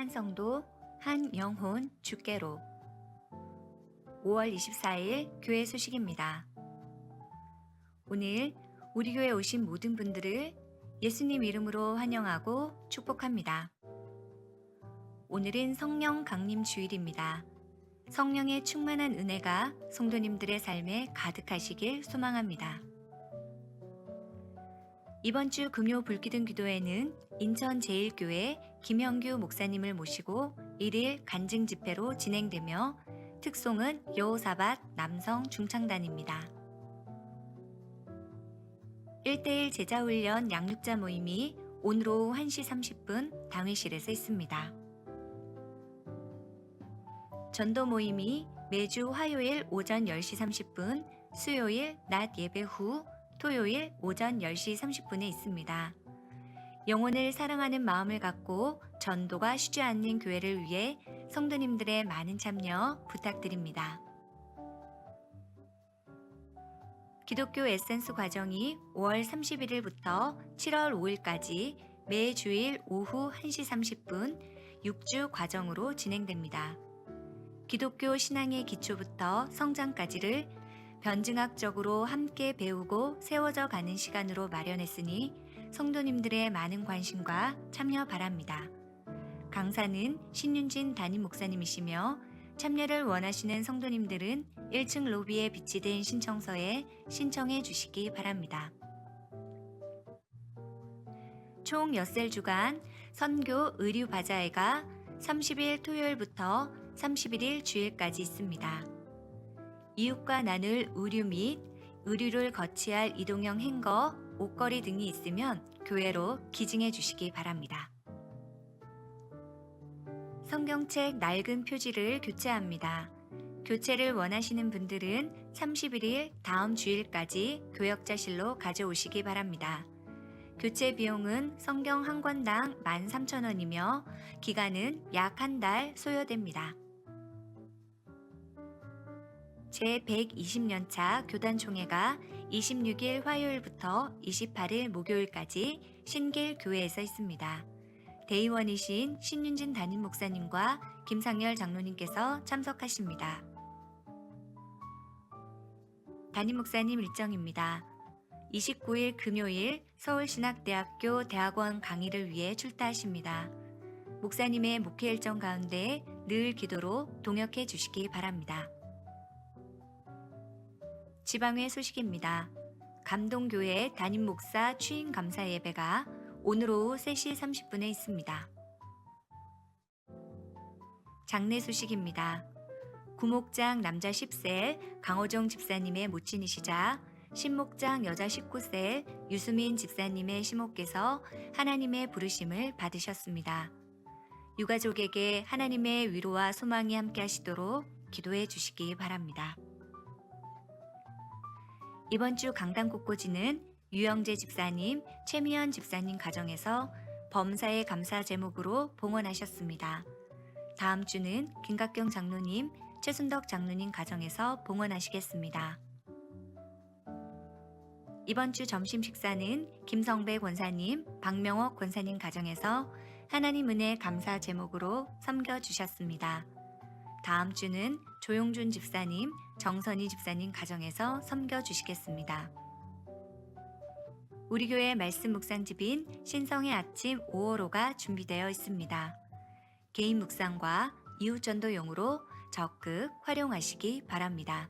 한 성도 한 영혼 주께로. 5월 24일 교회 소식입니다. 오늘 우리 교회에 오신 모든 분들을 예수님 이름으로 환영하고 축복합니다. 오늘은 성령 강림 주일입니다. 성령의 충만한 은혜가 성도님들의 삶에 가득하시길 소망합니다. 이번 주 금요 불기둥 기도회는 인천 제1교회 김영규 목사님을 모시고 1일 간증 집회로 진행되며 특송은 여호사밧 남성 중창단입니다. 1대1 제자훈련 양육자 모임이 오늘 오후 1시 30분 당회실에서 있습니다. 전도 모임이 매주 화요일 오전 10시 30분, 수요일 낮 예배 후, 토요일 오전 10시 30분에 있습니다. 영혼을 사랑하는 마음을 갖고 전도가 쉬지 않는 교회를 위해 성도님들의 많은 참여 부탁드립니다. 기독교 에센스 과정이 5월 31일부터 7월 5일까지 매 주일 오후 1시 30분 6주 과정으로 진행됩니다. 기독교 신앙의 기초부터 성장까지를 변증학적으로 함께 배우고 세워져 가는 시간으로 마련했으니 성도님들의 많은 관심과 참여 바랍니다. 강사는 신윤진 담임 목사님이시며 참여를 원하시는 성도님들은 1층 로비에 비치된 신청서에 신청해 주시기 바랍니다. 총 엿새 주간 선교 의류 바자회가 30일 토요일부터 31일 주일까지 있습니다. 이웃과 나눌 의류 및 의류를 거치할 이동형 행거, 옷걸이 등이 있으면 교회로 기증해 주시기 바랍니다. 성경책 낡은 표지를 교체합니다. 교체를 원하시는 분들은 31일 다음 주일까지 교역자실로 가져오시기 바랍니다. 교체 비용은 성경 한 권당 13,000원이며 기간은 약 한 달 소요됩니다. 제120년차 교단총회가 26일 화요일부터 28일 목요일까지 신길 교회에서 있습니다. 대의원이신 신윤진 담임 목사님과 김상열 장로님께서 참석하십니다. 담임 목사님 일정입니다. 29일 금요일 서울신학대학교 대학원 강의를 위해 출타하십니다. 목사님의 목회 일정 가운데 늘 기도로 동역해 주시기 바랍니다. 지방회 소식입니다. 감동교회 담임 목사 취임 감사 예배가 오늘 오후 3시 30분에 있습니다. 장례 소식입니다. 구목장 남자 10세 강호정 집사님의 모친이시자 신목장 여자 19세 유수민 집사님의 시모께서 하나님의 부르심을 받으셨습니다. 유가족에게 하나님의 위로와 소망이 함께 하시도록 기도해 주시기 바랍니다. 이번 주 강단 꽃꽂이는 유영재 집사님, 최미연 집사님 가정에서 범사의 감사 제목으로 봉헌하셨습니다. 다음 주는 김각경 장로님, 최순덕 장로님 가정에서 봉헌하시겠습니다. 이번 주 점심 식사는 김성배 권사님, 박명옥 권사님 가정에서 하나님 은혜 감사 제목으로 섬겨주셨습니다. 다음 주는 조용준 집사님, 정선희 집사님 가정에서 섬겨주시겠습니다. 우리 교회 말씀 묵상집인 신성의 아침 5월호가 준비되어 있습니다. 개인 묵상과 이웃 전도용으로 적극 활용하시기 바랍니다.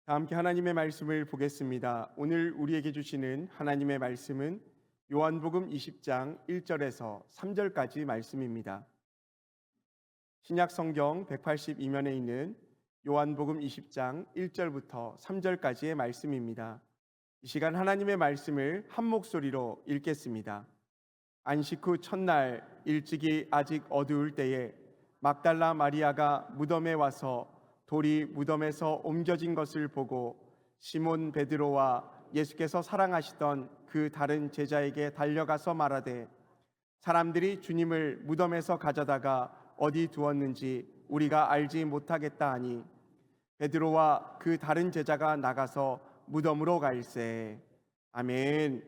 함께 하나님의 말씀을 보겠습니다. 오늘 우리에게 주시는 하나님의 말씀은 요한복음 20장 1절에서 3절까지 말씀입니다. 신약 성경 182면에 있는 요한복음 20장 1절부터 3절까지의 말씀입니다. 이 시간 하나님의 말씀을 한 목소리로 읽겠습니다. 안식 후 첫날 일찍이 아직 어두울 때에 막달라 마리아가 무덤에 와서 돌이 무덤에서 옮겨진 것을 보고 시몬 베드로와 예수께서 사랑하시던 그 다른 제자에게 달려가서 말하되 사람들이 주님을 무덤에서 가져다가 어디 두었는지 우리가 알지 못하겠다 하니 베드로와 그 다른 제자가 나가서 무덤으로 갈새. 아멘.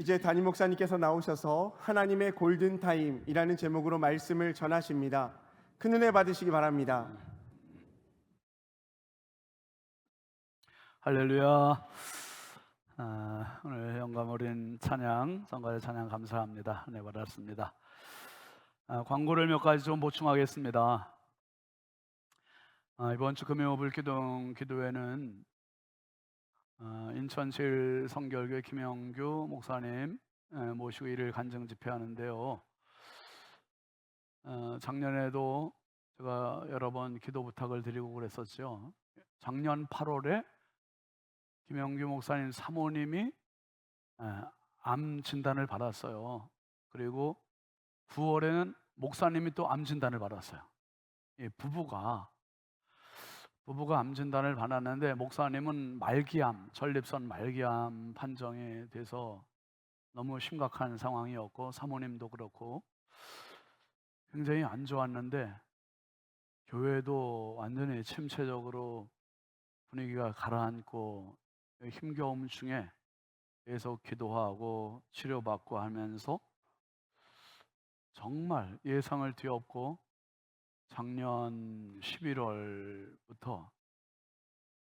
이제 담임 목사님께서 나오셔서 하나님의 골든타임이라는 제목으로 말씀을 전하십니다. 큰 은혜 받으시기 바랍니다. 할렐루야. 오늘 영감 어린 찬양, 성가대 찬양 감사합니다. 은혜 받았습니다. 광고를 몇 가지 좀 보충하겠습니다. 이번 주 금요 불기둥 기도회는 인천 제일성결교회 김영규 목사님 모시고 일일 간증 집회하는데요. 작년에도 제가 여러 번 기도 부탁을 드리고 그랬었죠. 작년 8월에 김영규 목사님 사모님이 암 진단을 받았어요. 그리고 9월에는 목사님이 또 암 진단을 받았어요. 부부가 암 진단을 받았는데 목사님은 말기암, 전립선 말기암 판정이 돼서 너무 심각한 상황이었고 사모님도 그렇고 굉장히 안 좋았는데 교회도 완전히 침체적으로 분위기가 가라앉고 힘겨움 중에 계속 기도하고 치료받고 하면서 정말 예상을 뒤엎고 작년 11월부터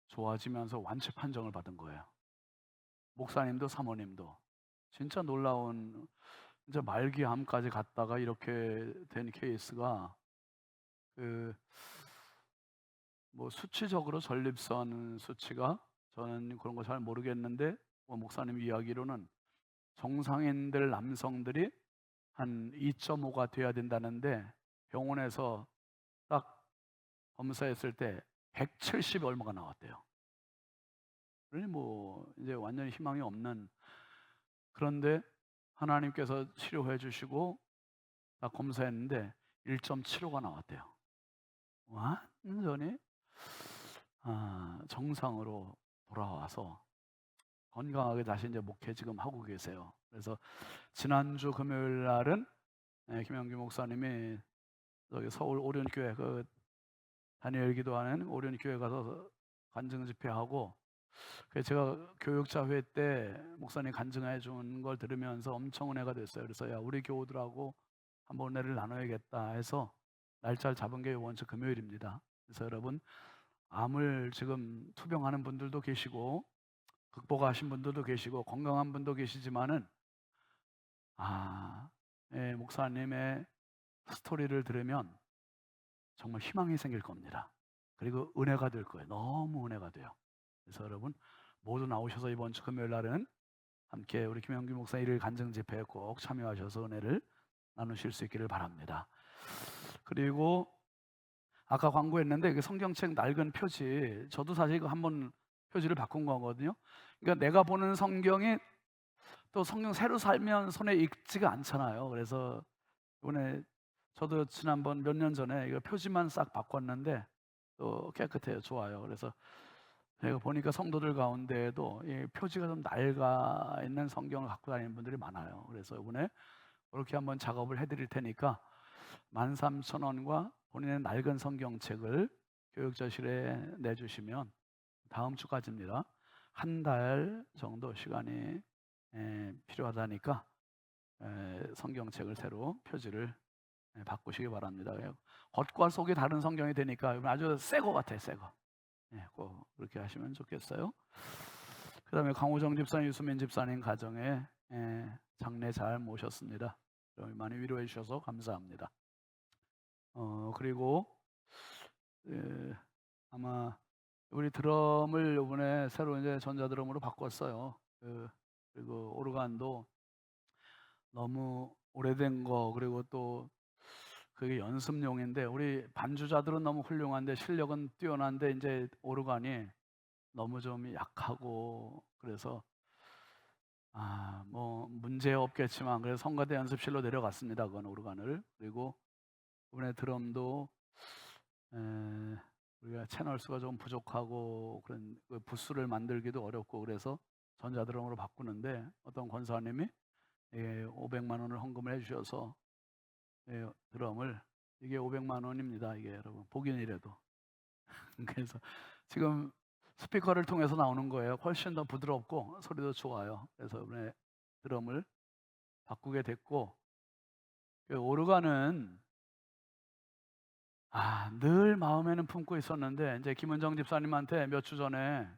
좋아지면서 완치 판정을 받은 거예요. 목사님도 사모님도. 진짜 놀라운, 진짜 말기암까지 갔다가 이렇게 된 케이스가 뭐 수치적으로 전립선 수치가 저는 그런 거 잘 모르겠는데 목사님 이야기로는 정상인들 남성들이 한 2.5가 돼야 된다는데 병원에서 딱 검사했을 때 170 얼마가 나왔대요. 그러니 뭐 이제 완전히 희망이 없는, 그런데 하나님께서 치료해 주시고 딱 검사했는데 1.75가 나왔대요. 완전히 정상으로 돌아와서 건강하게 다시 이제 목회 지금 하고 계세요. 그래서 지난주 금요일 날은 김영규 목사님이 여기 서울 오륜교회 그 다니엘 기도하는 오륜교회 가서 간증 집회하고, 제가 교육자 회 때 목사님 간증해 준 걸 들으면서 엄청 은혜가 됐어요. 그래서 야, 우리 교우들하고 한번 은혜를 나눠야겠다 해서 날짜를 잡은 게 이번 주 금요일입니다. 그래서 여러분, 암을 지금 투병하는 분들도 계시고 극복하신 분들도 계시고 건강한 분도 계시지만은 목사님의 스토리를 들으면 정말 희망이 생길 겁니다. 그리고 은혜가 될 거예요. 너무 은혜가 돼요. 그래서 여러분 모두 나오셔서 이번 주 금요일 날은 함께 우리 김영규 목사 일일 간증 집회에 꼭 참여하셔서 은혜를 나누실 수 있기를 바랍니다. 그리고 아까 광고했는데 그 성경책 낡은 표지, 저도 사실 이거 한번 표지를 바꾼 거거든요. 그러니까 내가 보는 성경이 또 성경 새로 살면 손에 익지가 않잖아요. 그래서 이번에 저도 지난번 몇 년 전에 이거 표지만 싹 바꿨는데 또 깨끗해요. 좋아요. 그래서 제가 보니까 성도들 가운데에도 이 표지가 좀 낡아 있는 성경을 갖고 다니는 분들이 많아요. 그래서 이번에 그렇게 한번 작업을 해드릴 테니까 13,000원과 본인의 낡은 성경책을 교육자실에 내주시면 다음 주까지입니다. 한 달 정도 시간이 필요하다니까 성경책을 새로 표지를 바꾸시기 바랍니다. 겉과 속이 다른 성경이 되니까 아주 새 거 같아요. 새 거. 꼭 그렇게 하시면 좋겠어요. 그 다음에 강호정 집사님, 유수민 집사님 가정에 장례 잘 모셨습니다. 많이 위로해 주셔서 감사합니다. 그리고 아마 우리 드럼을 이번에 새로 이제 전자드럼으로 바꿨어요. 그리고 오르간도 너무 오래된 거, 그리고 또 그게 연습용인데 우리 반주자들은 너무 훌륭한데 실력은 뛰어난데 이제 오르간이 너무 좀 약하고 그래서 뭐 문제 없겠지만 그래서 성가대 연습실로 내려갔습니다. 그건 오르간을. 그리고 이번에 드럼도 우리가 채널 수가 좀 부족하고 그런 부스를 만들기도 어렵고 그래서 전자드럼으로 바꾸는데 어떤 권사님이 500만 원을 헌금을 해주셔서 드럼을, 이게 500만 원입니다. 이게 여러분 보기는이라도 그래서 지금 스피커를 통해서 나오는 거예요. 훨씬 더 부드럽고 소리도 좋아요. 그래서 이번에 드럼을 바꾸게 됐고, 그 오르간은 늘 마음에는 품고 있었는데 이제 김은정 집사님한테 몇 주 전에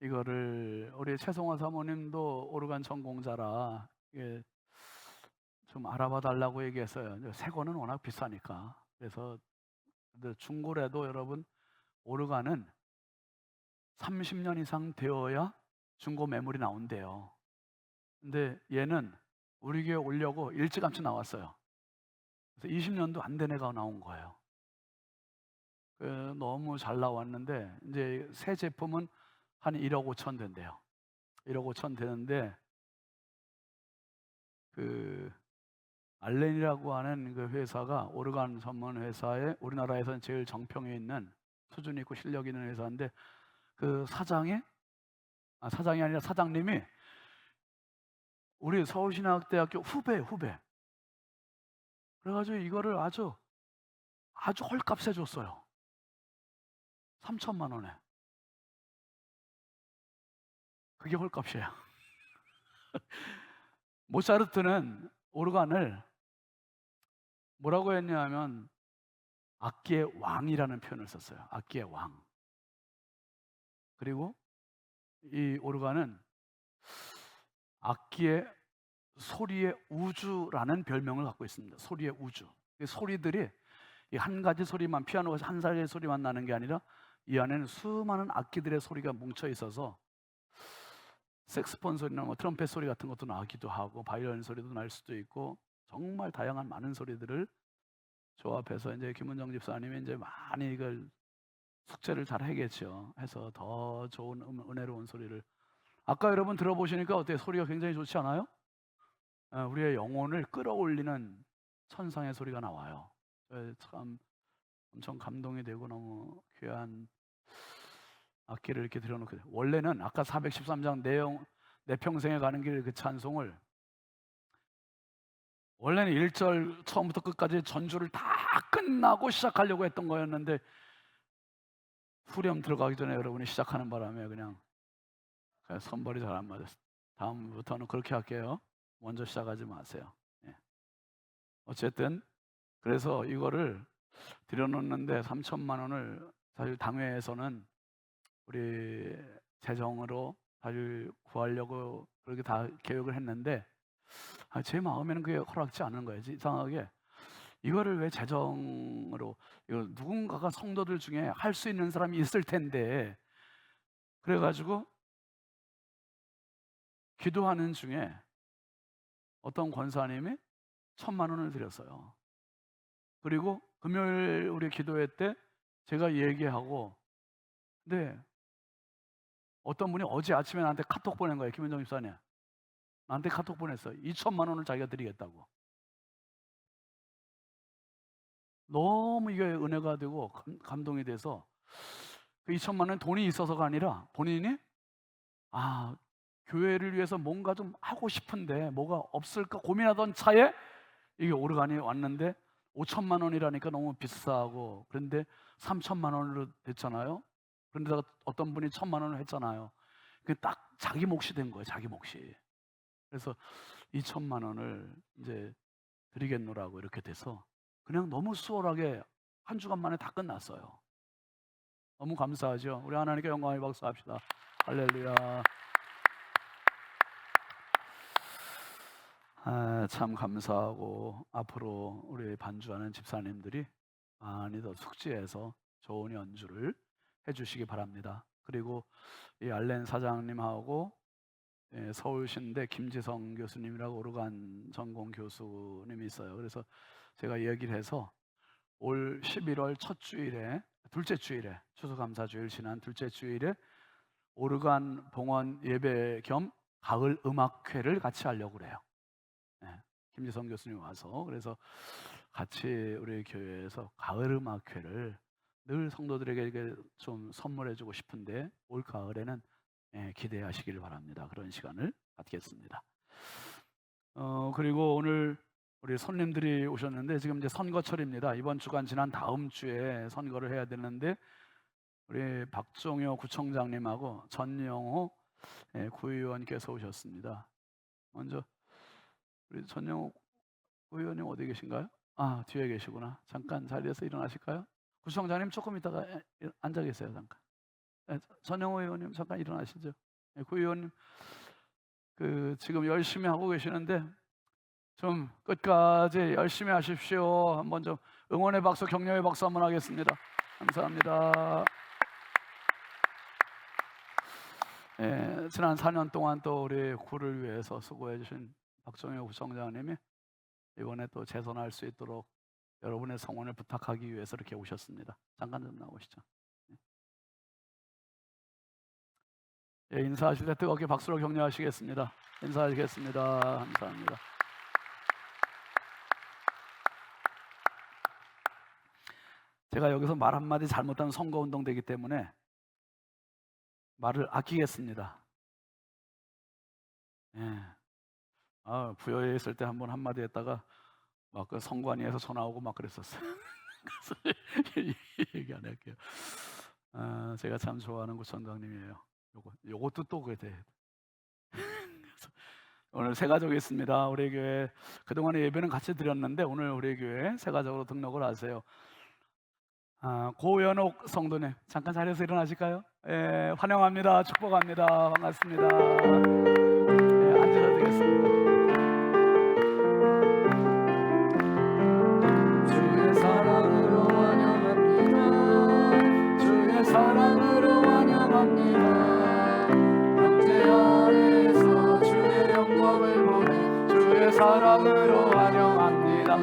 이거를, 우리 최송화 사모님도 오르간 전공자라 이게 좀 알아봐 달라고 얘기했어요. 이제 새 거는 워낙 비싸니까. 그래서 중고래도 여러분 오르간은 30년 이상 되어야 중고 매물이 나온대요. 근데 얘는 우리 교회 오려고 일찌감치 나왔어요. 그래서 20년도 안 된 애가 나온 거예요. 너무 잘 나왔는데 이제 새 제품은 한 1억 5천 된대요. 1억 5천 되는데 그 알렌이라고 하는 그 회사가 오르간 전문 회사에 우리나라에서는 제일 정평에 있는 수준 있고 실력 있는 회사인데, 그 사장이 아니라 사장님이 우리 서울신학대학교 후배. 그래가지고 이거를 아주 헐값에 줬어요. 3천만 원에. 그게 헐값이에요. 모차르트는 오르간을 뭐라고 했냐면 악기의 왕이라는 표현을 썼어요. 악기의 왕. 그리고 이 오르간은 악기의 소리의 우주라는 별명을 갖고 있습니다. 소리의 우주. 이 소리들이 한 가지 소리만, 피아노가 한 가지 소리만 나는 게 아니라 이 안에는 수많은 악기들의 소리가 뭉쳐 있어서 색스폰 소리나 뭐 트럼펫 소리 같은 것도 나기도 하고 바이올린 소리도 날 수도 있고 정말 다양한 많은 소리들을 조합해서 이제 김은정 집사님이 이제 많이 이걸 숙제를 잘 해겠죠. 해서 더 좋은 은혜로운 소리를, 아까 여러분 들어보시니까 어때요? 소리가 굉장히 좋지 않아요? 우리의 영혼을 끌어올리는 천상의 소리가 나와요. 참 엄청 감동이 되고 너무 귀한 악기를 이렇게 들여놓게 돼요. 원래는 아까 413장 내용, 내 평생에 가는 길 그 찬송을 원래는 1절 처음부터 끝까지 전주를 다 끝나고 시작하려고 했던 거였는데 후렴 들어가기 전에 여러분이 시작하는 바람에 그냥 선벌이 잘 안 맞았어요. 다음부터는 그렇게 할게요. 먼저 시작하지 마세요. 어쨌든 그래서 이거를 들여놓는데 3천만 원을 사실 당회에서는 우리 재정으로 사실 구하려고 그렇게 다 계획을 했는데 제 마음에는 그게 허락지 않은 거예요. 이상하게 이거를 왜 재정으로, 이거 누군가가 성도들 중에 할 수 있는 사람이 있을 텐데, 그래가지고 기도하는 중에 어떤 권사님이 1,000만 원을 드렸어요. 그리고 금요일 우리 기도회 때 제가 얘기하고, 근데 어떤 분이 어제 아침에 나한테 카톡 보낸 거예요. 김현정 집사님, 나한테 카톡 보냈어요. 2,000만 원을 자기가 드리겠다고. 너무 이게 은혜가 되고 감동이 돼서 그 2,000만 원 돈이 있어서가 아니라 본인이 교회를 위해서 뭔가 좀 하고 싶은데 뭐가 없을까 고민하던 차에 이게 오르간이 왔는데 5천만 원이라니까 너무 비싸고, 그런데 3천만 원으로 됐잖아요. 그런데 어떤 분이 1,000만 원을 했잖아요. 그게 딱 자기 몫이 된 거예요. 자기 몫이. 그래서 2천만 원을 이제 드리겠노라고 이렇게 돼서 그냥 너무 수월하게 한 주간 만에 다 끝났어요. 너무 감사하죠. 우리 하나님께 영광을 박수합시다. 할렐루야. 참 감사하고 앞으로 우리 반주하는 집사님들이 많이 더 숙지해서 좋은 연주를 해주시기 바랍니다. 그리고 이 알렌 사장님하고 서울신대 김지성 교수님이라고 오르간 전공 교수님이 있어요. 그래서 제가 얘기를 해서 올 11월 첫 주일에, 둘째 주일에, 추수감사주일 지난 둘째 주일에 오르간 봉헌 예배 겸 가을 음악회를 같이 하려고 그래요. 김지성 교수님 와서, 그래서 같이 우리 교회에서 가을 음악회를 늘 성도들에게 좀 선물해주고 싶은데 올 가을에는 기대하시길 바랍니다. 그런 시간을 갖겠습니다. 그리고 오늘 우리 손님들이 오셨는데 지금 이제 선거철입니다. 이번 주간 지난 다음 주에 선거를 해야 되는데 우리 박종효 구청장님하고 전영호 구의원께서 오셨습니다. 먼저 우리 전영욱 구의원님 어디 계신가요? 아, 뒤에 계시구나. 잠깐 자리에서 일어나실까요? 구청장님 조금 있다가 앉아 계세요. 잠깐. 전영욱 의원님 잠깐 일어나시죠. 구의원님 지금 열심히 하고 계시는데 좀 끝까지 열심히 하십시오. 한번 좀 응원의 박수, 격려의 박수 한번 하겠습니다. 감사합니다. 지난 4년 동안 또 우리 구를 위해서 수고해 주신 박정효 구청장님이 이번에 또 재선할 수 있도록 여러분의 성원을 부탁하기 위해서 이렇게 오셨습니다. 잠깐 좀 나오시죠. 인사하실 때 뜨겁게 박수로 격려하시겠습니다. 인사하시겠습니다. 감사합니다. 제가 여기서 말 한마디 잘못하면 선거운동 되기 때문에 말을 아끼겠습니다. 부여에 있을 때 한번 한마디 했다가 막 그 선관위에서 전화 오고 막 그랬었어요. 그래서 얘기 안 할게요. 제가 참 좋아하는 구청장님이에요. 요것도 또 그래 돼. 오늘 새 가족이 있습니다. 우리 교회 그동안에 예배는 같이 드렸는데 오늘 우리 교회 새 가족으로 등록을 하세요. 고연옥 성도님 잠깐 자리에서 일어나실까요? 환영합니다. 축복합니다. 반갑습니다. 앉으셔도 되겠습니다. 주의 사랑으로 환영합니다. 주의 사랑으로 환영합니다. 형제 안에서 주의 영광을 보내 주의 사랑으로 환영합니다.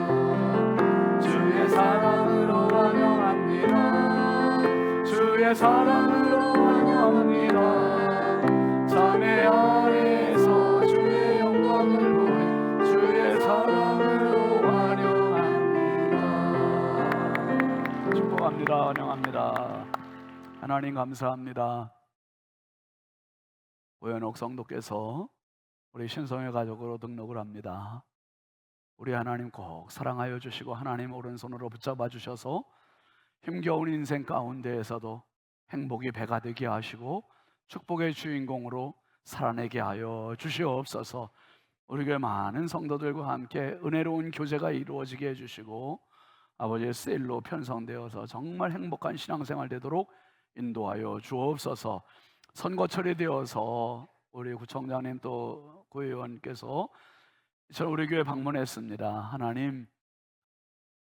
주의 사랑으로 환영합니다. 주의 사랑으로 환영합니다. 자매 안에서 주의 영광을 보내 주의 사랑으로 환영합니다. 축복합니다. 환영합니다. 하나님 감사합니다. 고연옥 성도께서 우리 신성의 가족으로 등록을 합니다. 우리 하나님 꼭 사랑하여 주시고 하나님 오른손으로 붙잡아 주셔서 힘겨운 인생 가운데에서도 행복이 배가 되게 하시고 축복의 주인공으로 살아내게 하여 주시옵소서. 우리 교회 많은 성도들과 함께 은혜로운 교제가 이루어지게 해주시고 아버지의 세일로 편성되어서 정말 행복한 신앙생활 되도록 인도하여 주옵소서. 선거철이 되어서 우리 구청장님 또 구의원께서 우리 교회 방문했습니다. 하나님,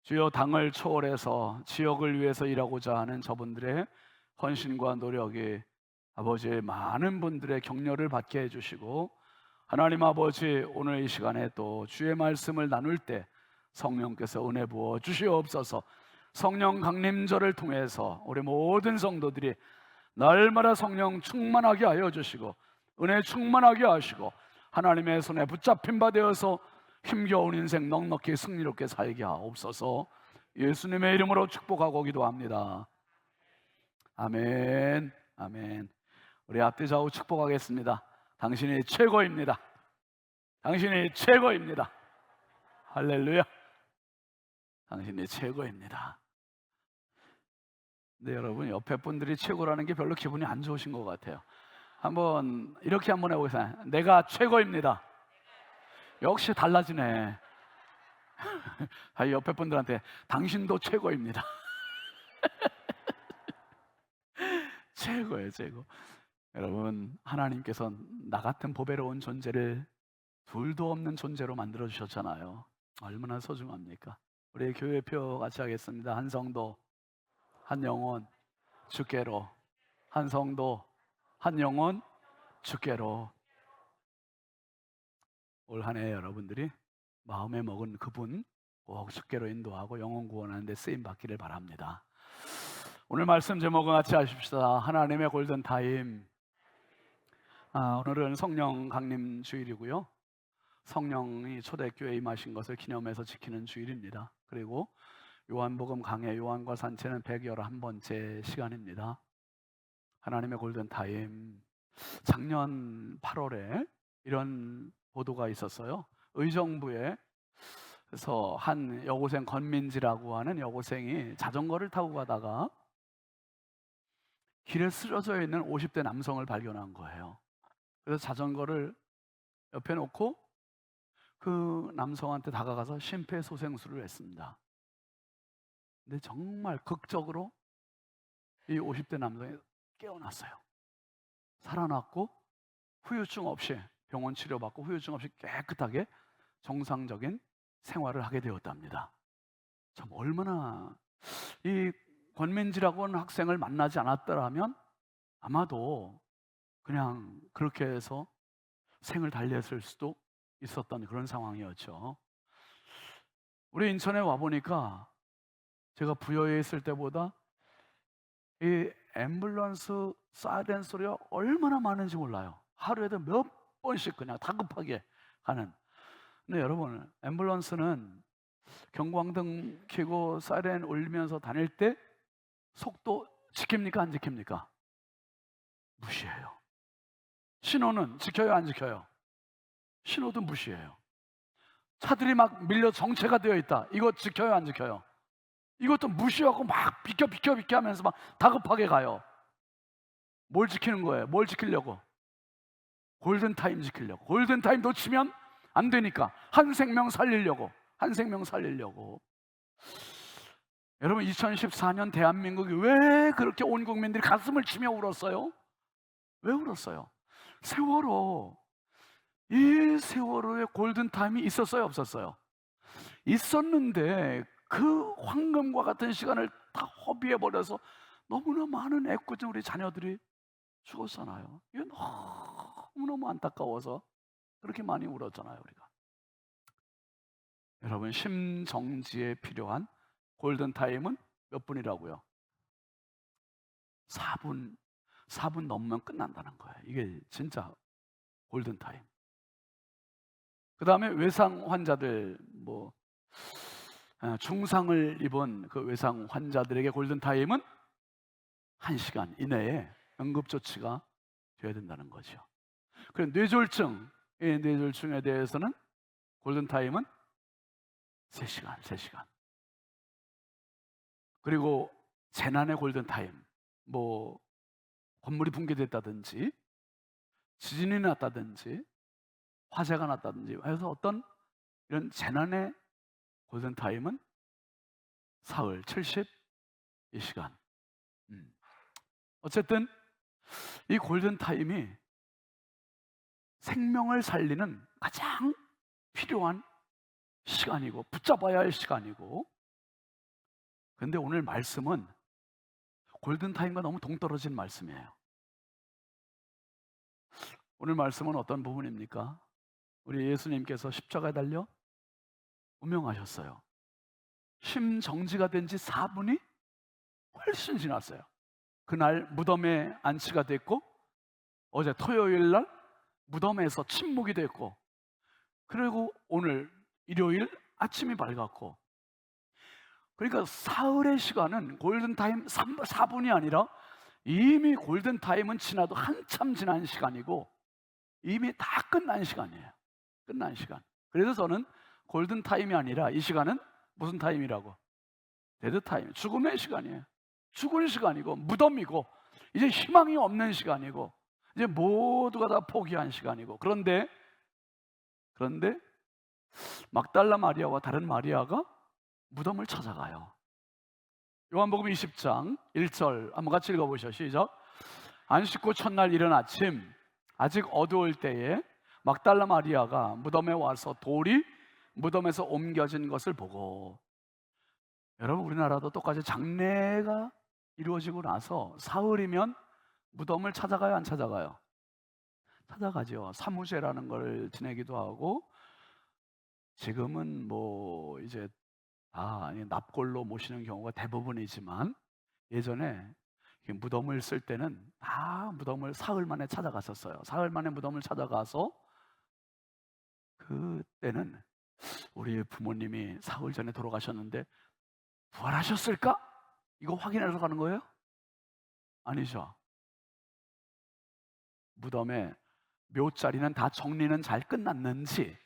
주여 당을 초월해서 지역을 위해서 일하고자 하는 저분들의 헌신과 노력이 아버지의 많은 분들의 격려를 받게 해주시고 하나님 아버지 오늘 이 시간에 또 주의 말씀을 나눌 때 성령께서 은혜 부어 주시옵소서. 성령 강림절을 통해서 우리 모든 성도들이 날마다 성령 충만하게 하여 주시고 은혜 충만하게 하시고 하나님의 손에 붙잡힌 바 되어서 힘겨운 인생 넉넉히 승리롭게 살게 하옵소서. 예수님의 이름으로 축복하고 기도합니다. 아멘. 아멘. 우리 앞뒤 좌우 축복하겠습니다. 당신이 최고입니다. 당신이 최고입니다. 할렐루야. 당신이 최고입니다. 근데 여러분 옆에 분들이 최고라는 게 별로 기분이 안 좋으신 것 같아요. 한번 이렇게 한번 해보세요. 내가 최고입니다. 역시 달라지네. 옆에 분들한테 당신도 최고입니다. 최고예요, 최고. 여러분 하나님께서 나 같은 보배로운 존재를 둘도 없는 존재로 만들어 주셨잖아요. 얼마나 소중합니까? 우리 교회표 같이 하겠습니다. 한 성도, 한 영혼, 주께로. 한 성도, 한 영혼, 주께로. 올 한 해 여러분들이 마음에 먹은 그분 꼭 주께로 인도하고 영혼 구원하는 데 쓰임 받기를 바랍니다. 오늘 말씀 제목은 같이 하십시다. 하나님의 골든타임. 오늘은 성령 강림 주일이고요. 성령이 초대교회에 임하신 것을 기념해서 지키는 주일입니다. 그리고 요한복음 강해 요한과 산채는 111번째 시간입니다. 하나님의 골든타임. 작년 8월에 이런 보도가 있었어요. 의정부에서 한 여고생 권민지라고 하는 여고생이 자전거를 타고 가다가 길에 쓰러져 있는 50대 남성을 발견한 거예요. 그래서 자전거를 옆에 놓고 그 남성한테 다가가서 심폐소생술을 했습니다. 근데 정말 극적으로 이 50대 남성이 깨어났어요. 살아났고 후유증 없이 병원 치료받고 후유증 없이 깨끗하게 정상적인 생활을 하게 되었답니다. 참 얼마나 이 권민지라고 하는 학생을 만나지 않았더라면 아마도 그냥 그렇게 해서 생을 달렸을 수도 있었던 그런 상황이었죠. 우리 인천에 와보니까 제가 부여에 있을 때보다 이 앰뷸런스 사이렌 소리가 얼마나 많은지 몰라요. 하루에도 몇 번씩 그냥 다급하게 가는. 근데 여러분, 앰뷸런스는 경광등 켜고 사이렌 울리면서 다닐 때 속도 지킵니까 안 지킵니까? 무시해요. 신호는 지켜요 안 지켜요? 신호도 무시해요. 차들이 막 밀려 정체가 되어 있다. 이거 지켜요 안 지켜요? 이것도 무시하고 막 비켜 하면서 막 다급하게 가요. 뭘 지키는 거예요? 뭘 지키려고? 골든타임 지키려고. 골든타임 놓치면 안 되니까 한 생명 살리려고. 여러분, 2014년 대한민국이 왜 그렇게 온 국민들이 가슴을 치며 울었어요? 왜 울었어요? 세월호, 이 세월호에 골든타임이 있었어요 없었어요? 있었는데 그 황금과 같은 시간을 다 허비해버려서 너무나 많은 애꿎은 우리 자녀들이 죽었잖아요. 이게 너무너무 안타까워서 그렇게 많이 울었잖아요 우리가. 여러분, 심정지에 필요한 골든타임은 몇 분이라고요? 4분 넘으면 끝난다는 거예요. 이게 진짜 골든타임. 그 다음에 외상 환자들, 중상을 입은 그 외상 환자들에게 골든타임은 1시간 이내에 응급조치가 돼야 된다는 거죠. 그리고 뇌졸중에 대해서는 골든타임은 3시간. 그리고 재난의 골든타임, 건물이 붕괴됐다든지 지진이 났다든지 화재가 났다든지 해서 어떤 이런 재난의 골든타임은 사흘 72시간. 어쨌든 이 골든타임이 생명을 살리는 가장 필요한 시간이고 붙잡아야 할 시간이고, 그런데 오늘 말씀은 골든타임과 너무 동떨어진 말씀이에요. 오늘 말씀은 어떤 부분입니까? 우리 예수님께서 십자가에 달려 운명하셨어요. 심정지가 된 지 4분이 훨씬 지났어요. 그날 무덤에 안치가 됐고, 어제 토요일 날 무덤에서 침묵이 됐고, 그리고 오늘 일요일 아침이 밝았고, 그러니까 사흘의 시간은 골든타임 4분이 아니라 이미 골든타임은 지나도 한참 지난 시간이고 이미 다 끝난 시간이에요. 끝난 시간. 그래서 저는 골든타임이 아니라 이 시간은 무슨 타임이라고? 데드타임, 죽음의 시간이에요. 죽을 시간이고 무덤이고 이제 희망이 없는 시간이고 이제 모두가 다 포기한 시간이고, 그런데 막달라 마리아와 다른 마리아가 무덤을 찾아가요. 요한복음 20장 1절 한번 같이 읽어보시죠. 시작. 안식 후 첫날 이른 아침 아직 어두울 때에 막달라 마리아가 무덤에 와서 돌이 무덤에서 옮겨진 것을 보고, 여러분 우리나라도 똑같이 장례가 이루어지고 나서 사흘이면 무덤을 찾아가요 안 찾아가요? 찾아가죠. 사무제라는 걸 지내기도 하고, 지금은 이제 납골로 모시는 경우가 대부분이지만 예전에 무덤을 쓸 때는 다 무덤을 사흘 만에 찾아갔었어요. 사흘 만에 무덤을 찾아가서, 그때는 우리 부모님이 사흘 전에 돌아가셨는데 부활하셨을까? 이거 확인하러 가는 거예요? 아니죠. 무덤에 묘자리는 다 정리는 잘 끝났는지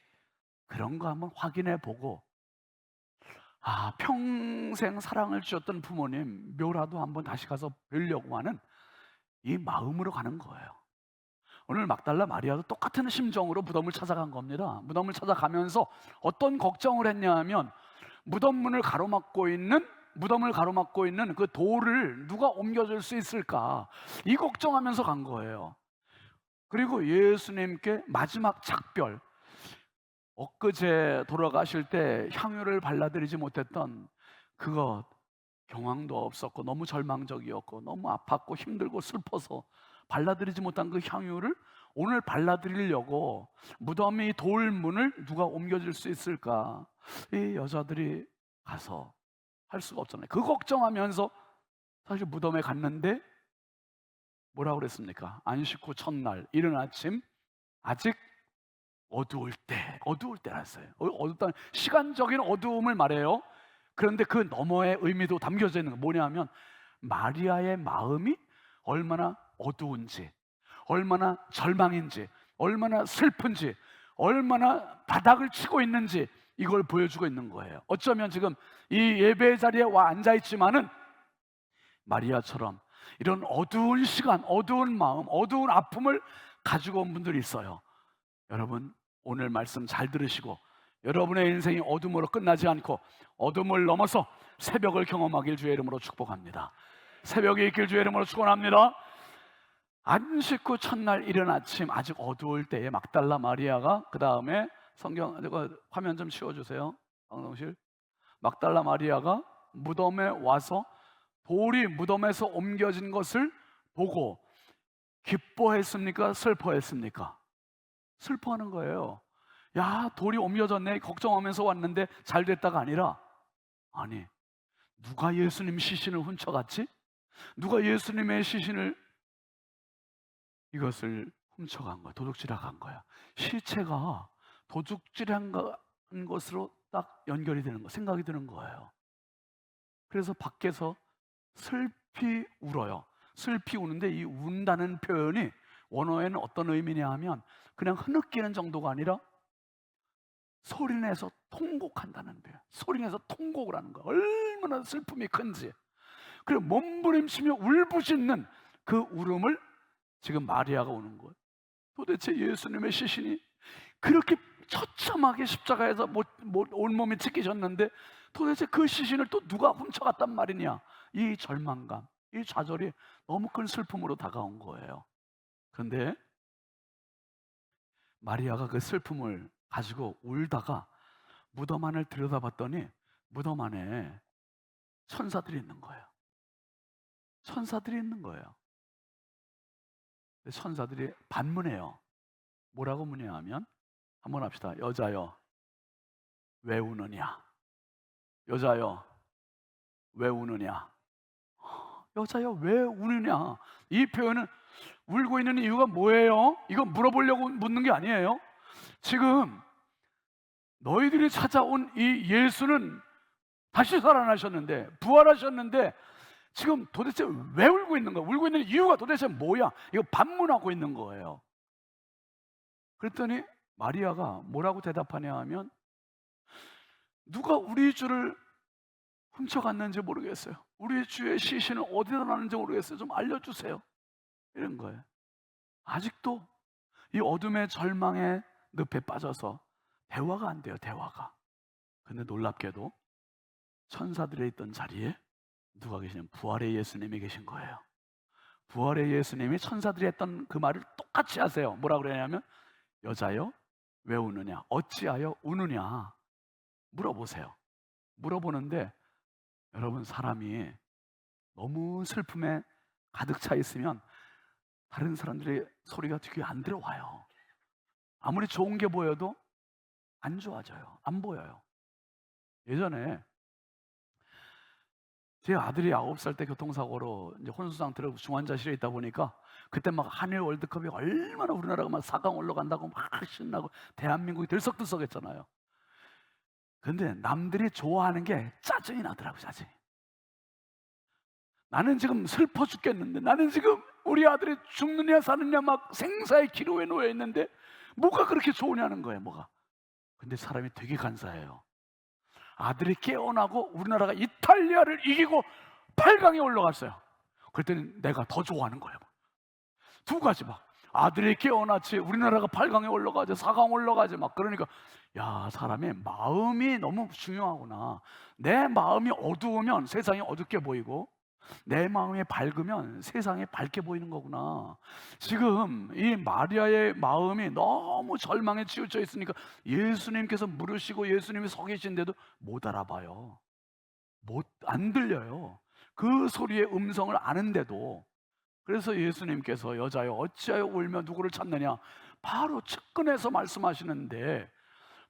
그런 거 한번 확인해 보고, 평생 사랑을 주셨던 부모님 묘라도 한번 다시 가서 뵈려고 하는 이 마음으로 가는 거예요. 오늘 막달라 마리아도 똑같은 심정으로 무덤을 찾아간 겁니다. 무덤을 찾아가면서 어떤 걱정을 했냐 하면 무덤을 가로막고 있는 그 돌을 누가 옮겨줄 수 있을까, 이 걱정하면서 간 거예요. 그리고 예수님께 마지막 작별, 엊그제 돌아가실 때 향유를 발라드리지 못했던 그것, 경황도 없었고 너무 절망적이었고 너무 아팠고 힘들고 슬퍼서 발라드리지 못한 그 향유를 오늘 발라드리려고 무덤의 돌문을 누가 옮겨줄 수 있을까, 이 여자들이 가서 할 수가 없잖아요. 그 걱정하면서 사실 무덤에 갔는데 뭐라고 그랬습니까? 안식 후 첫날 이른 아침, 아직 어두울 때랐어요. 어둡다는 시간적인 어두움을 말해요. 그런데 그 너머의 의미도 담겨져 있는 거 뭐냐면 마리아의 마음이 얼마나 어두운지, 얼마나 절망인지, 얼마나 슬픈지, 얼마나 바닥을 치고 있는지 이걸 보여주고 있는 거예요. 어쩌면 지금 이 예배 자리에 와 앉아 있지만은 마리아처럼 이런 어두운 시간, 어두운 마음, 어두운 아픔을 가지고 온 분들이 있어요. 여러분, 오늘 말씀 잘 들으시고 여러분의 인생이 어둠으로 끝나지 않고 어둠을 넘어서 새벽을 경험하길 주의 이름으로 축복합니다. 새벽이 있길 주의 이름으로 축원합니다. 안식 후 첫날 이른 아침, 아직 어두울 때에 막달라 마리아가, 그 다음에 성경 화면 좀 치워주세요. 방송실. 막달라 마리아가 무덤에 와서 돌이 무덤에서 옮겨진 것을 보고 기뻐했습니까? 슬퍼했습니까? 슬퍼하는 거예요. 야, 돌이 옮겨졌네 걱정하면서 왔는데 잘 됐다가 아니라, 아니, 누가 예수님 시신을 훔쳐갔지? 누가 예수님의 시신을 이것을 훔쳐간 거야. 도둑질한 거야. 시체가 도둑질한 것으로 딱 연결이 되는 거, 생각이 드는 거예요. 그래서 밖에서 슬피 울어요. 슬피 우는데 이 운다는 표현이 원어에는 어떤 의미냐 하면 그냥 흐느끼는 정도가 아니라 소리내서 통곡한다는 표현. 소리내서 통곡을 하는 거야. 얼마나 슬픔이 큰지. 그리고 몸부림치며 울부짖는 그 울음을 지금 마리아가 우는 거예요. 도대체 예수님의 시신이 그렇게 처참하게 십자가에서 온몸이 찢기셨는데 도대체 그 시신을 또 누가 훔쳐갔단 말이냐. 이 절망감, 이 좌절이 너무 큰 슬픔으로 다가온 거예요. 그런데 마리아가 그 슬픔을 가지고 울다가 무덤 안을 들여다봤더니 무덤 안에 천사들이 있는 거예요. 천사들이 있는 거예요. 천사들이 반문해요. 뭐라고 문의하면, 한번 합시다. 여자여 왜 우느냐? 여자여 왜 우느냐? 여자여 왜 우느냐? 이 표현은 울고 있는 이유가 뭐예요? 이거 물어보려고 묻는 게 아니에요. 지금 너희들이 찾아온 이 예수는 다시 살아나셨는데, 부활하셨는데 지금 도대체 왜 울고 있는 거야? 울고 있는 이유가 도대체 뭐야? 이거 반문하고 있는 거예요. 그랬더니 마리아가 뭐라고 대답하냐 하면, 누가 우리 주를 훔쳐갔는지 모르겠어요. 우리 주의 시신은 어디다 놨는지 모르겠어요. 좀 알려주세요. 이런 거예요. 아직도 이 어둠의 절망의 늪에 빠져서 대화가 안 돼요. 대화가. 근데 놀랍게도 천사들이 있던 자리에 누가 계시냐면 부활의 예수님이 계신 거예요. 부활의 예수님이 천사들이 했던 그 말을 똑같이 하세요. 뭐라고 그러냐면, 여자여 왜 우느냐? 어찌하여 우느냐? 물어보세요. 물어보는데 여러분, 사람이 너무 슬픔에 가득 차 있으면 다른 사람들의 소리가 귀에 안 들어와요. 아무리 좋은 게 보여도 안 좋아져요. 안 보여요. 예전에 제 아들이 9살 때 교통사고로 이제 혼수 상태로 중환자실에 있다 보니까 그때 막 한일 월드컵이 얼마나 우리나라가 막 4강 올라간다고 막 신나고 대한민국이 들썩들썩했잖아요. 근데 남들이 좋아하는 게 짜증이 나더라고요. 짜증이. 나는 지금 슬퍼 죽겠는데, 나는 지금 우리 아들이 죽느냐 사느냐 막 생사의 기로에 놓여 있는데 뭐가 그렇게 좋으냐는 거예요. 뭐가. 근데 사람이 되게 간사해요. 아들이 깨어나고 우리나라가 이탈리아를 이기고 8강에 올라갔어요. 그랬더니 내가 더 좋아하는 거예요. 두 가지 막 아들이 깨어났지. 우리나라가 8강에 올라가지, 4강 올라가지 막. 그러니까 야, 사람의 마음이 너무 중요하구나. 내 마음이 어두우면 세상이 어둡게 보이고, 내 마음이 밝으면 세상이 밝게 보이는 거구나. 지금 이 마리아의 마음이 너무 절망에 치우쳐 있으니까 예수님께서 물으시고 예수님이 서 계신데도 못 알아봐요. 안 들려요. 그 소리의 음성을 아는데도. 그래서 예수님께서 여자여 어찌하여 울며 누구를 찾느냐, 바로 측근에서 말씀하시는데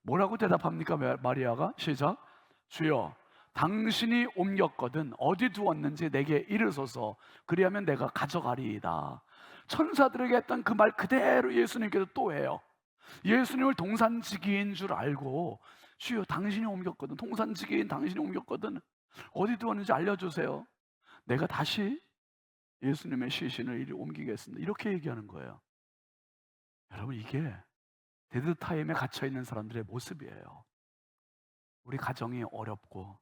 뭐라고 대답합니까? 마리아가 시작. 주여 당신이 옮겼거든 어디 두었는지 내게 이르소서, 그리하면 내가 가져가리이다. 천사들에게 했던 그 말 그대로 예수님께서 또 해요. 예수님을 동산지기인 줄 알고 주여 당신이 옮겼거든, 동산지기인 당신이 옮겼거든 어디 두었는지 알려주세요. 내가 다시 예수님의 시신을 이리 옮기겠습니다. 이렇게 얘기하는 거예요. 여러분, 이게 데드타임에 갇혀있는 사람들의 모습이에요. 우리 가정이 어렵고,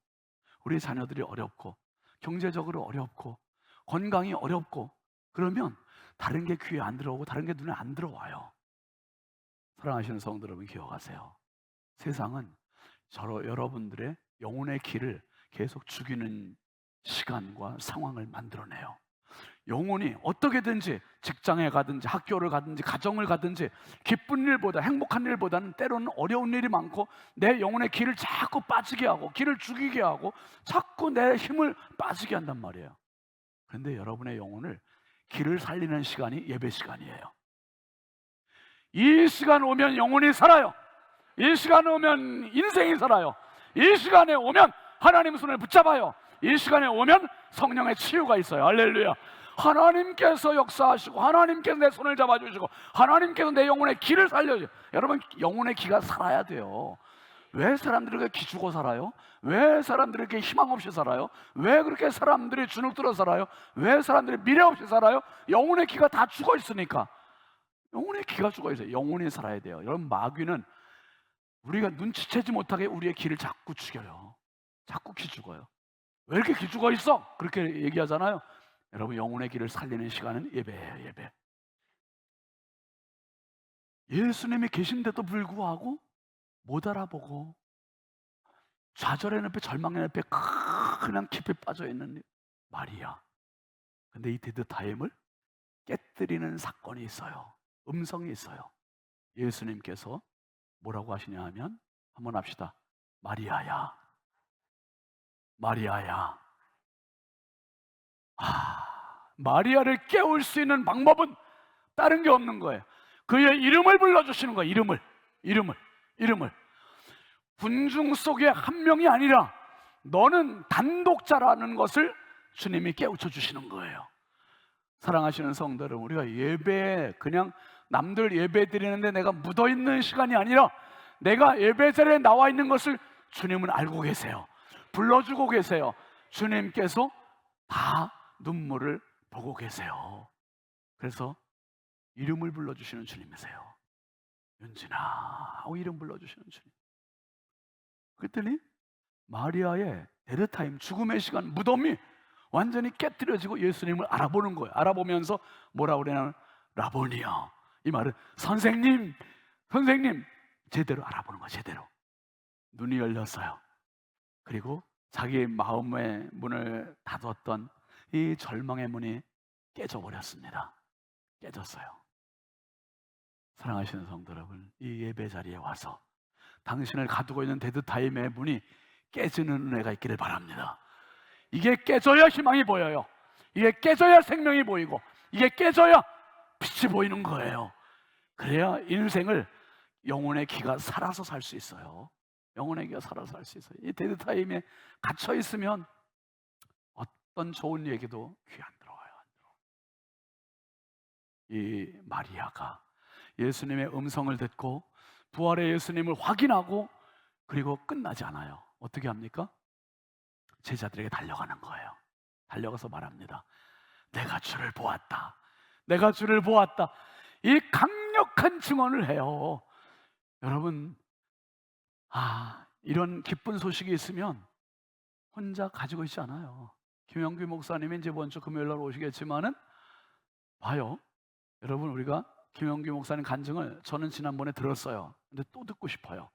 우리 자녀들이 어렵고, 경제적으로 어렵고, 건강이 어렵고, 그러면 다른 게 귀에 안 들어오고 다른 게 눈에 안 들어와요. 사랑하시는 성도 여러분, 기억하세요. 세상은 여러분들의 영혼의 길을 계속 죽이는 시간과 상황을 만들어내요. 영혼이 어떻게든지 직장에 가든지 학교를 가든지 가정을 가든지 기쁜 일보다, 행복한 일보다는 때로는 어려운 일이 많고 내 영혼의 길을 자꾸 빠지게 하고 길을 죽이게 하고 자꾸 내 힘을 빠지게 한단 말이에요. 그런데 여러분의 영혼을 길을 살리는 시간이 예배 시간이에요. 이 시간 오면 영혼이 살아요. 이 시간에 오면 인생이 살아요. 이 시간에 오면 하나님 손을 붙잡아요. 이 시간에 오면 성령의 치유가 있어요. 할렐루야. 하나님께서 역사하시고 하나님께서 내 손을 잡아주시고 하나님께서 내 영혼의 길을 살려주세요. 여러분, 영혼의 기가 살아야 돼요. 왜 사람들이 그렇게 기죽어 살아요? 왜 사람들이 이렇게 희망 없이 살아요? 왜 그렇게 사람들이 주눅 들어 살아요? 왜 사람들이 미래 없이 살아요? 영혼의 기가 다 죽어 있으니까. 영혼의 기가 죽어 있어요. 영혼이 살아야 돼요. 여러분, 마귀는 우리가 눈치채지 못하게 우리의 기를 자꾸 죽여요. 자꾸 기죽어요. 왜 이렇게 기죽어 있어? 그렇게 얘기하잖아요. 여러분, 영혼의 길을 살리는 시간은 예배예요. 예배. 예수님이 계신데도 불구하고 못 알아보고 좌절의 늪에, 절망의 늪에 그냥 깊이 빠져있는 마리아. 근데 이 데드타임을 깨뜨리는 사건이 있어요. 음성이 있어요. 예수님께서 뭐라고 하시냐 하면, 한번 합시다. 마리아야, 마리아야. 마리아를 깨울 수 있는 방법은 다른 게 없는 거예요. 그의 이름을 불러주시는 거예요. 이름을. 군중 속에 한 명이 아니라 너는 단독자라는 것을 주님이 깨우쳐 주시는 거예요. 사랑하시는 성도 여러분, 우리가 예배에 그냥 남들 예배 드리는데 내가 묻어있는 시간이 아니라 내가 예배 자리에 나와 있는 것을 주님은 알고 계세요. 불러주고 계세요. 주님께서 다 눈물을 보고 계세요. 그래서 이름을 불러주시는 주님이세요. 윤진아 하고 이름 불러주시는 주님. 그랬더니 마리아의 데드타임, 죽음의 시간, 무덤이 완전히 깨뜨려지고 예수님을 알아보는 거예요. 알아보면서 뭐라고 그러냐면 라보니요. 이 말은 선생님 제대로 알아보는 거예요. 제대로. 눈이 열렸어요. 그리고 자기 마음의 문을 닫았던 이 절망의 문이 깨져버렸습니다. 깨졌어요. 사랑하시는 성도 여러분, 이 예배 자리에 와서 당신을 가두고 있는 데드타임의 문이 깨지는 은혜가 있기를 바랍니다. 이게 깨져야 희망이 보여요. 이게 깨져야 생명이 보이고 이게 깨져야 빛이 보이는 거예요. 그래야 인생을 영혼의 기가 살아서 살 수 있어요. 영혼의 기가 살아서 살 수 있어요. 이 데드타임에 갇혀 있으면 어떤 좋은 얘기도 귀 안 들어와요. 이 마리아가 예수님의 음성을 듣고 부활의 예수님을 확인하고 그리고 끝나지 않아요. 어떻게 합니까? 제자들에게 달려가는 거예요. 달려가서 말합니다. 내가 주를 보았다. 내가 주를 보았다. 이 강력한 증언을 해요. 여러분, 이런 기쁜 소식이 있으면 혼자 가지고 있지 않아요. 김영규 목사님이 이제 이번 주 금요일 날 오시겠지만은 봐요. 여러분, 우리가 김영규 목사님 간증을 저는 지난번에 들었어요. 근데 또 듣고 싶어요.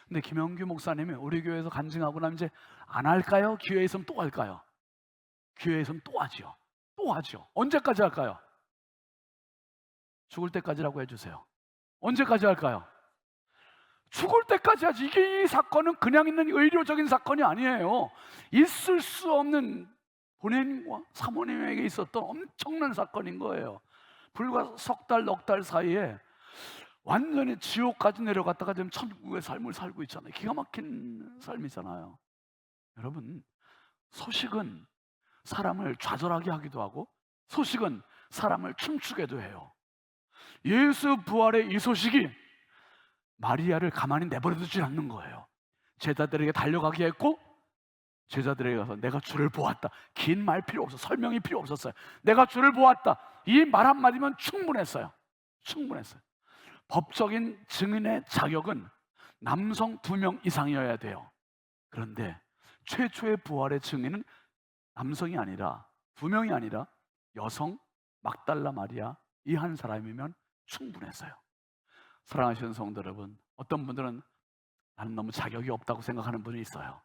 근데 김영규 목사님이 우리 교회에서 간증하고 나면 이제 안 할까요? 기회에 있으면 또 할까요? 기회에 있으면 또 하지요. 또 하죠. 언제까지 할까요? 죽을 때까지라고 해주세요. 언제까지 할까요? 죽을 때까지 하지. 이 사건은 그냥 있는 의료적인 사건이 아니에요. 있을 수 없는 본인과 사모님에게 있었던 엄청난 사건인 거예요. 불과 석 달, 넉 달 사이에 완전히 지옥까지 내려갔다가 지금 천국의 삶을 살고 있잖아요. 기가 막힌 삶이잖아요. 여러분, 소식은 사람을 좌절하게 하기도 하고 소식은 사람을 춤추게도 해요. 예수 부활의 이 소식이 마리아를 가만히 내버려 두지 않는 거예요. 제자들에게 달려가게 했고 제자들에게 가서 내가 주를 보았다. 긴 말 필요 없어. 설명이 필요 없었어요. 내가 주를 보았다. 이 말 한마디면 충분했어요. 충분했어요. 법적인 증인의 자격은 남성 2명 이상이어야 돼요. 그런데 최초의 부활의 증인은 남성이 아니라 2명이 아니라 여성 막달라 마리아 이 한 사람이면 충분했어요. 사랑하시는 성도 여러분, 어떤 분들은 나는 너무 자격이 없다고 생각하는 분이 있어요.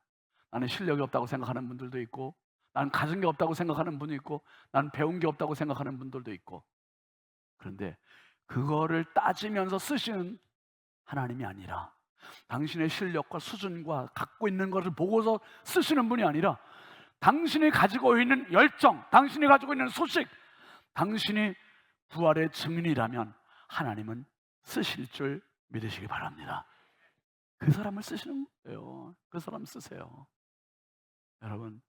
나는 실력이 없다고 생각하는 분들도 있고 나는 가진 게 없다고 생각하는 분이 있고 나는 배운 게 없다고 생각하는 분들도 있고 그런데 그거를 따지면서 쓰시는 하나님이 아니라 당신의 실력과 수준과 갖고 있는 것을 보고서 쓰시는 분이 아니라 당신이 가지고 있는 열정, 당신이 가지고 있는 소식, 당신이 부활의 증인이라면 하나님은 쓰실 줄 믿으시기 바랍니다. 그 사람을 쓰시는 거예요. 그 사람 쓰세요. 여러분,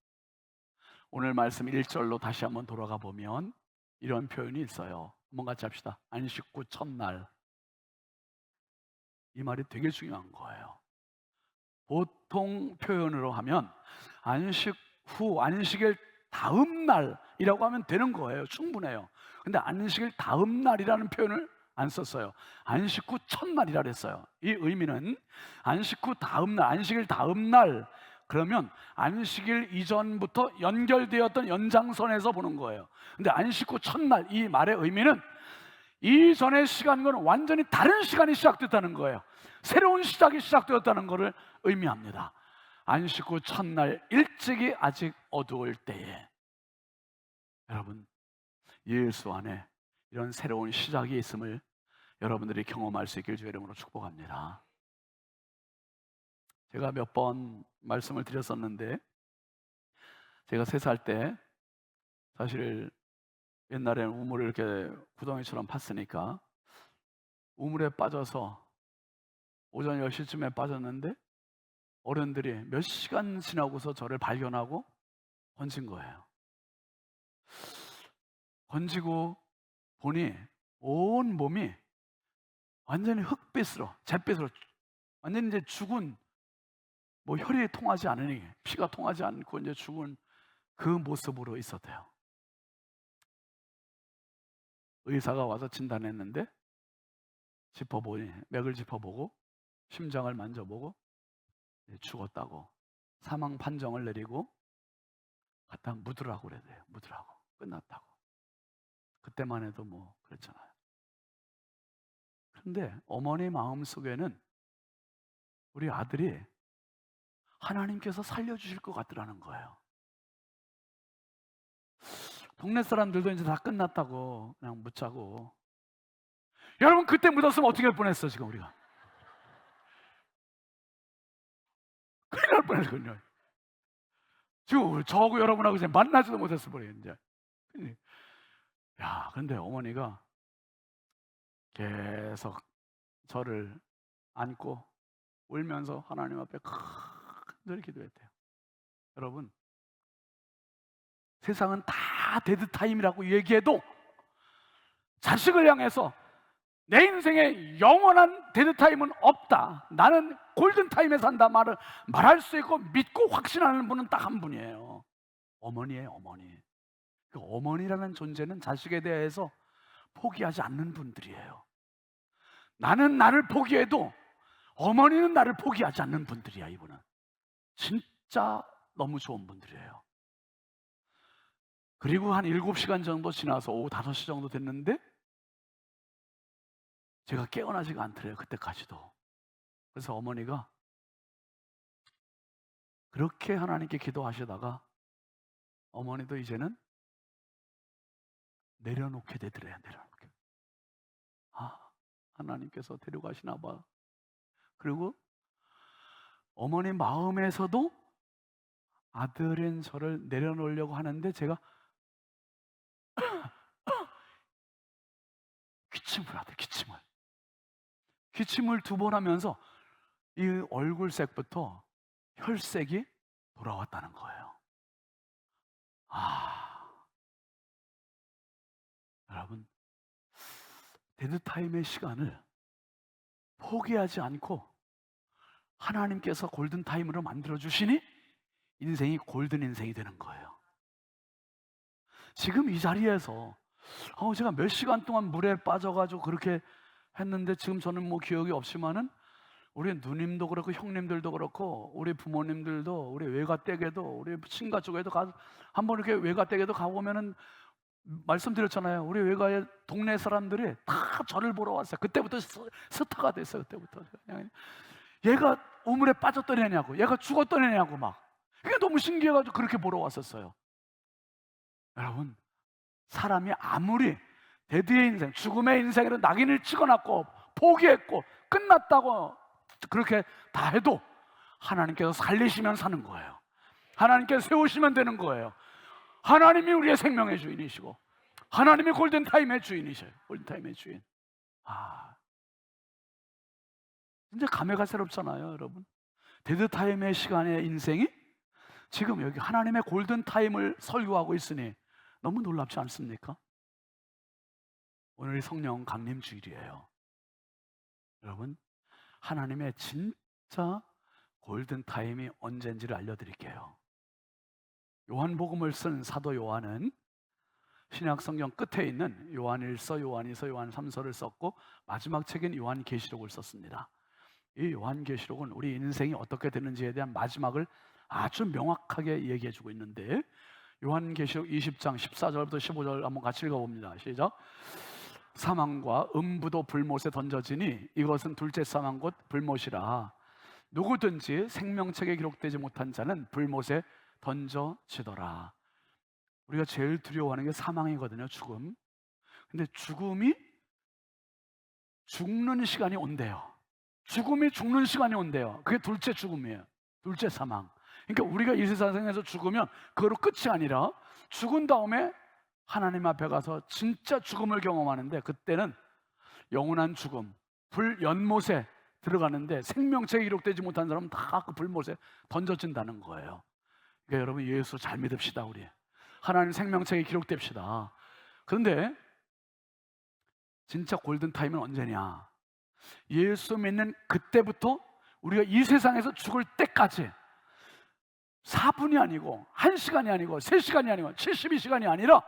오늘 말씀 1절로 다시 한번 돌아가 보면 이런 표현이 있어요. 한번 같이 합시다. 안식 후 첫날. 이 말이 되게 중요한 거예요. 보통 표현으로 하면 안식 후, 안식일 다음 날이라고 하면 되는 거예요. 충분해요. 근데 안식일 다음 날이라는 표현을 안 썼어요. 안식 후 첫날이라 그랬어요. 이 의미는 안식 후 다음 날, 안식일 다음 날 그러면 안식일 이전부터 연결되었던 연장선에서 보는 거예요. 근데 안식 후 첫날 이 말의 의미는 이전의 시간과는 완전히 다른 시간이 시작됐다는 거예요. 새로운 시작이 시작되었다는 것을 의미합니다. 안식 후 첫날 일찍이 아직 어두울 때에 여러분 예수 안에 이런 새로운 시작이 있음을 여러분들이 경험할 수 있길 주의 이름으로 축복합니다. 제가 몇 번 말씀을 드렸었는데 제가 3살 때 사실 옛날에는 우물을 이렇게 구덩이처럼 팠으니까 우물에 빠져서 오전 10시쯤에 빠졌는데 어른들이 몇 시간 지나고서 저를 발견하고 건진 거예요. 건지고 보니 온 몸이 완전히 흑빛으로, 잿빛으로 완전히 이제 죽은 뭐 혈이 통하지 않으니 피가 통하지 않고 이제 죽은 그 모습으로 있었대요. 의사가 와서 진단했는데 짚어보니 맥을 짚어보고 심장을 만져보고 죽었다고 사망 판정을 내리고 갖다 묻으라고 그래요. 묻으라고 끝났다고. 그때만 해도 뭐 그랬잖아요. 그런데 어머니 마음속에는 우리 아들이 하나님께서 살려주실 것 같더라는 거예요. 동네 사람들도 이제 다 끝났다고 그냥 묻자고. 여러분 그때 묻었으면 어떻게 할 뻔했어 지금 우리가. 큰일 날 뻔했거든요. 지금 저하고 여러분하고 이제 만나지도 못했을 뻔해요 이제. 야, 근데 어머니가 계속 저를 안고 울면서 하나님 앞에 늘 기도했대요. 여러분, 세상은 다 데드타임이라고 얘기해도 자식을 향해서 내 인생에 영원한 데드타임은 없다. 나는 골든타임에 산다 말할 수 있고 믿고 확신하는 분은 딱 한 분이에요. 어머니예요, 어머니. 그 어머니라는 존재는 자식에 대해서 포기하지 않는 분들이에요. 나는 나를 포기해도 어머니는 나를 포기하지 않는 분들이야. 이분은 진짜 너무 좋은 분들이에요. 그리고 한 7시간 정도 지나서 오후 5시 정도 됐는데 제가 깨어나지가 않더래요, 그때까지도. 그래서 어머니가 그렇게 하나님께 기도하시다가 어머니도 이제는 내려놓게 되더래요. 내려놓게. 하나님께서 데려가시나 봐. 그리고 어머니 마음에서도 아들인 저를 내려놓으려고 하는데 제가 기침을 하더래요. 기침을 2번 하면서 이 얼굴색부터 혈색이 돌아왔다는 거예요. 여러분, 데드타임의 시간을 포기하지 않고 하나님께서 골든타임으로 만들어주시니 인생이 골든 인생이 되는 거예요. 지금 이 자리에서 제가 몇 시간 동안 물에 빠져가지고 그렇게 했는데 지금 저는 뭐 기억이 없지만은 우리 누님도 그렇고 형님들도 그렇고 우리 부모님들도 우리 외가댁에도 우리 친가 쪽에도 가서 한번 이렇게 외가댁에도 가보면은 말씀드렸잖아요. 우리 외가의 동네 사람들이 다 저를 보러 왔어요. 그때부터 스타가 됐어요. 그때부터 그냥 얘가 우물에 빠졌던 애냐고, 얘가 죽었던 애냐고 막. 그게 너무 신기해가지고 그렇게 보러 왔었어요. 여러분, 사람이 아무리 데드의 인생, 죽음의 인생으로 낙인을 찍어놨고 포기했고 끝났다고 그렇게 다 해도 하나님께서 살리시면 사는 거예요. 하나님께서 세우시면 되는 거예요. 하나님이 우리의 생명의 주인이시고 하나님이 골든타임의 주인이셔요. 골든타임의 주인. 진짜 감회가 새롭잖아요, 여러분. 데드타임의 시간의 인생이 지금 여기 하나님의 골든타임을 설교하고 있으니 너무 놀랍지 않습니까? 오늘이 성령 강림 주일이에요. 여러분, 하나님의 진짜 골든타임이 언제인지를 알려드릴게요. 요한복음을 쓴 사도 요한은 신약 성경 끝에 있는 요한일서, 요한이서, 요한3서를 썼고 마지막 책인 요한계시록을 썼습니다. 이 요한계시록은 우리 인생이 어떻게 되는지에 대한 마지막을 아주 명확하게 얘기해주고 있는데 요한계시록 20장 14절부터 15절 한번 같이 읽어봅니다. 시작. 사망과 음부도 불못에 던져지니 이것은 둘째 사망 곧 불못이라. 누구든지 생명책에 기록되지 못한 자는 불못에 던져지더라. 우리가 제일 두려워하는 게 사망이거든요. 죽음. 근데 죽음이 죽는 시간이 온대요. 죽음이 죽는 시간이 온대요. 그게 둘째 죽음이에요. 둘째 사망. 그러니까 우리가 이 세상에서 죽으면 그거로 끝이 아니라 죽은 다음에 하나님 앞에 가서 진짜 죽음을 경험하는데 그때는 영원한 죽음, 불연못에 들어가는데 생명책에 기록되지 못한 사람은 다 그 불못에 던져진다는 거예요. 그러니까 여러분 예수 잘 믿읍시다. 우리 하나님 생명책에 기록됩시다. 그런데 진짜 골든타임은 언제냐? 예수 믿는 그때부터 우리가 이 세상에서 죽을 때까지 4분이 아니고 1시간이 아니고 3시간이 아니고 72시간이 아니라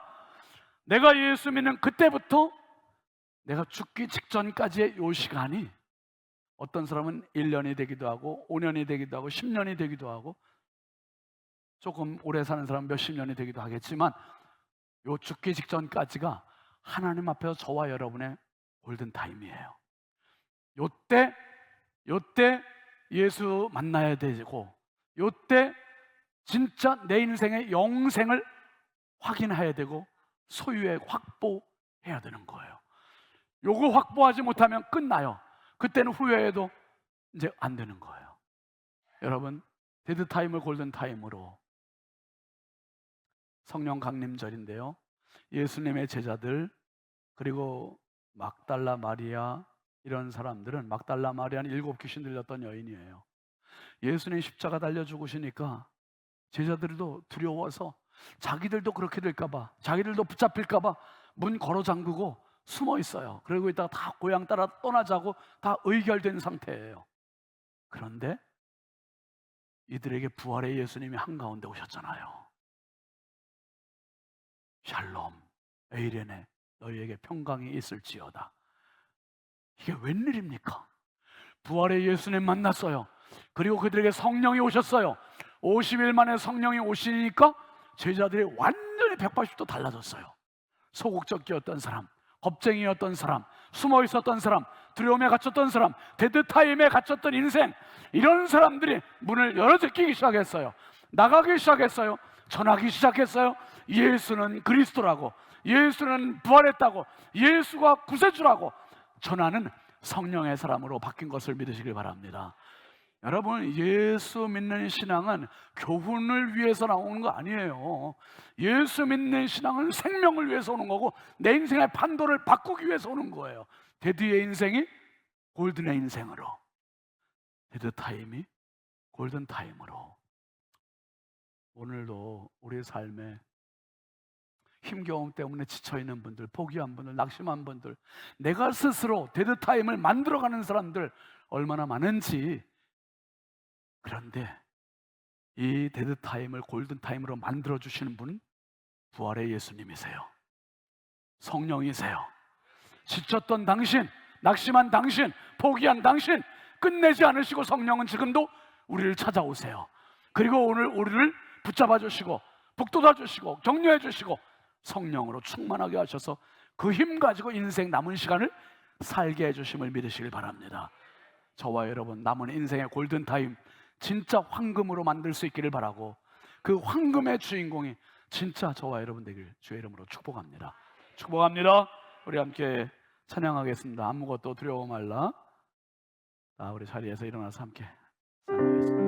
내가 예수 믿는 그때부터 내가 죽기 직전까지의 이 시간이 어떤 사람은 1년이 되기도 하고 5년이 되기도 하고 10년이 되기도 하고 조금 오래 사는 사람은 몇십 년이 되기도 하겠지만 이 죽기 직전까지가 하나님 앞에서 저와 여러분의 골든타임이에요. 요때 예수 만나야 되고 요때 진짜 내 인생의 영생을 확인해야 되고 소유에 확보해야 되는 거예요. 요거 확보하지 못하면 끝나요. 그때는 후회해도 이제 안 되는 거예요. 여러분, 데드타임을 골든타임으로 성령 강림절인데요. 예수님의 제자들 그리고 막달라 마리아 이런 사람들은 막달라 마리아는 7 귀신 들렸던 여인이에요. 예수님 십자가 달려 죽으시니까 제자들도 두려워서 자기들도 그렇게 될까봐 자기들도 붙잡힐까봐 문 걸어 잠그고 숨어 있어요. 그리고 있다가 다 고향 따라 떠나자고 다 의결된 상태예요. 그런데 이들에게 부활의 예수님이 한가운데 오셨잖아요. 샬롬 에이레네 너희에게 평강이 있을지어다. 이게 웬일입니까? 부활의 예수님 만났어요. 그리고 그들에게 성령이 오셨어요. 50일 만에 성령이 오시니까 제자들이 완전히 180도 달라졌어요. 소극적이었던 사람, 겁쟁이였던 사람, 숨어 있었던 사람 두려움에 갇혔던 사람, 데드타임에 갇혔던 인생, 이런 사람들이 문을 열어제끼기 시작했어요. 나가기 시작했어요. 전하기 시작했어요. 예수는 그리스도라고, 예수는 부활했다고, 예수가 구세주라고 전하는 성령의 사람으로 바뀐 것을 믿으시길 바랍니다. 여러분, 예수 믿는 신앙은 교훈을 위해서 나오는 거 아니에요. 예수 믿는 신앙은 생명을 위해서 오는 거고, 내 인생의 판도를 바꾸기 위해서 오는 거예요. 데드의 인생이 골든의 인생으로, 데드타임이 골든타임으로. 오늘도 우리의 삶에 힘겨움 때문에 지쳐있는 분들, 포기한 분들, 낙심한 분들, 내가 스스로 데드타임을 만들어가는 사람들 얼마나 많은지. 그런데 이 데드타임을 골든타임으로 만들어주시는 분은 부활의 예수님이세요. 성령이세요. 지쳤던 당신, 낙심한 당신, 포기한 당신 끝내지 않으시고 성령은 지금도 우리를 찾아오세요. 그리고 오늘 우리를 붙잡아 주시고 북돋아 주시고 격려해 주시고 성령으로 충만하게 하셔서 그 힘 가지고 인생 남은 시간을 살게 해주심을 믿으시길 바랍니다. 저와 여러분 남은 인생의 골든타임 진짜 황금으로 만들 수 있기를 바라고, 그 황금의 주인공이 진짜 저와 여러분 되길 주의 이름으로 축복합니다. 축복합니다. 우리 함께 찬양하겠습니다. 아무것도 두려워 말라. 우리 자리에서 일어나서 함께 찬양하겠습니다.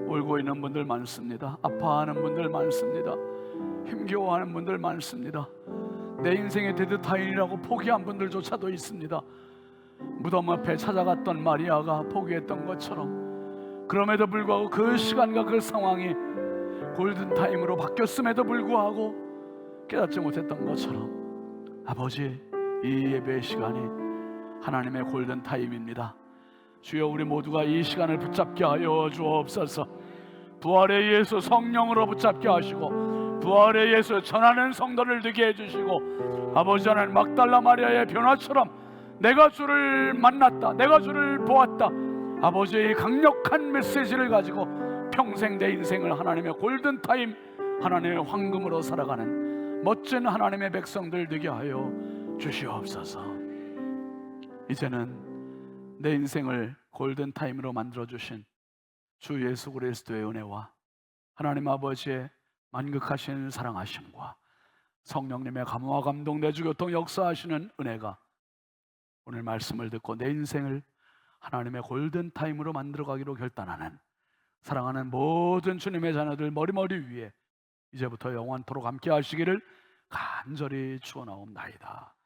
울고 있는 분들 많습니다. 아파하는 분들 많습니다. 힘겨워하는 분들 많습니다. 내 인생의 데드타임이라고 포기한 분들조차도 있습니다. 무덤 앞에 찾아갔던 마리아가 포기했던 것처럼, 그럼에도 불구하고 그 시간과 그 상황이 골든타임으로 바뀌었음에도 불구하고 깨닫지 못했던 것처럼, 아버지, 이 예배의 시간이 하나님의 골든타임입니다. 주여, 우리 모두가 이 시간을 붙잡게 하여 주옵소서. 부활의 예수 성령으로 붙잡게 하시고 부활의 예수 전하는 성도를 되게 해주시고 아버지 하나님 막달라 마리아의 변화처럼 내가 주를 만났다, 내가 주를 보았다, 아버지의 강력한 메시지를 가지고 평생 내 인생을 하나님의 골든타임, 하나님의 황금으로 살아가는 멋진 하나님의 백성들 되게 하여 주시옵소서. 이제는 내 인생을 골든타임으로 만들어주신 주 예수 그리스도의 은혜와 하나님 아버지의 만극하신 사랑하심과 성령님의 감화와 감동 내주교통 역사하시는 은혜가 오늘 말씀을 듣고 내 인생을 하나님의 골든타임으로 만들어가기로 결단하는 사랑하는 모든 주님의 자녀들 머리머리 위에 이제부터 영원토록 함께 하시기를 간절히 축원하옵나이다.